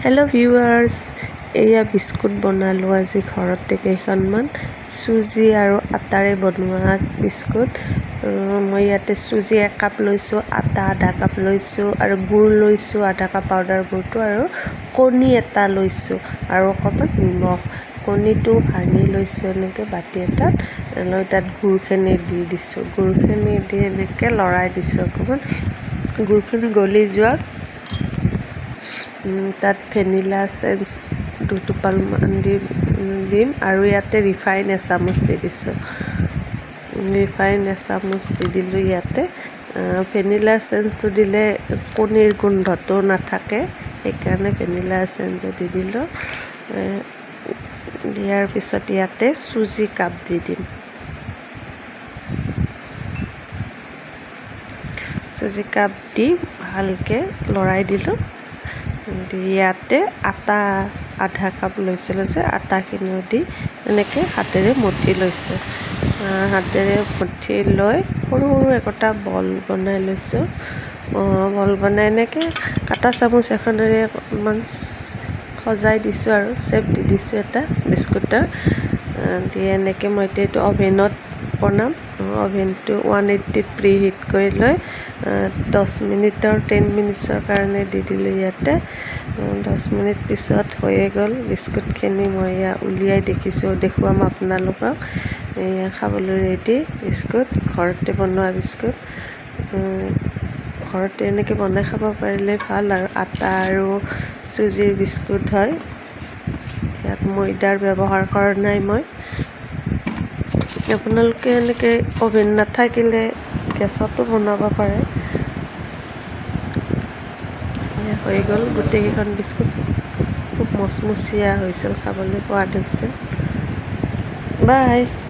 Hello' viewers, এয়া biscuit বনালোঁ আজি ঘৰতে কেইখনমান চুজি আৰু আটাৰে বনোৱা বিস্কুট। মই ইয়াতে চুজি 1 কাপ লৈছোঁ, আটা আধা কাপ লৈছোঁ আৰু গুড় লৈছোঁ আধা কাপ পাউডাৰ গুড়টো আৰু কণী এটা লৈছোঁ আৰু অকণমান নিমখ। কণীটো ভাঙি লৈছোঁ এনেকৈ বাতি এটাত লৈ তাত গুড়খিনি দি দিছোঁ। গুড়খিনি দি এনেকৈ লৰাই দিছোঁ অকণমান। গুড়খিনি গলি যোৱা তাত ভেনিলা এছেঞ্চ 2 টোপালমান দিম আৰু ইয়াতে ৰিফাইন এচামুচ দি দিছোঁ। ৰিফাইন এচামুচ দি দিলোঁ ইয়াতে। ভেনিলা এছেঞ্চটো দিলে কণীৰ গোন্ধটো নাথাকে, সেইকাৰণে ভেনিলা এছেঞ্চো দি দিলোঁ। দিয়াৰ পিছত ইয়াতে চুজি কাপ দি দিম। চুজি কাপ দি ভালকৈ লৰাই দিলোঁ। ইয়াতে আটা আধা কাপ লৈছিলোঁ যে আটাখিনিও দি এনেকৈ হাতেৰে মঠি লৈছোঁ। হাতেৰে মঠি লৈ সৰু সৰু একোটা বল বনাই লৈছোঁ। বল বনাই এনেকৈ কাটা চামুচ এখনেৰে অকণমান সজাই দিছোঁ আৰু শ্বেপ দি দিছোঁ এটা বিস্কুটৰ। দি এনেকৈ মই এতিয়া এইটো অভেনত বনাম। অভেনটো 180ত প্ৰি হিট কৰি লৈ 10 মিনিটৰ কাৰণে দি দিলোঁ ইয়াতে। 10 মিনিট পিছত হৈয়ে গ'ল বিস্কুটখিনি। মই এয়া উলিয়াই দেখুৱাম আপোনালোকক। এয়া খাবলৈ ৰেডি বিস্কুট, ঘৰতে বনোৱা বিস্কুট। ঘৰতে এনেকৈ বনাই খাব পাৰিলে ভাল আৰু আটা আৰু চুজিৰ বিস্কুট হয়। ইয়াত ময়দাৰ ব্যৱহাৰ কৰা নাই মই। আপোনালোকে এনেকৈ অভেন নাথাকিলে গেছতো বনাব পাৰে। হৈ গ'ল গোটেইকেইখন বিস্কুট। খুব মচমচীয়া হৈছিল, খাবলৈ সোৱাদ হৈছিল। বাই।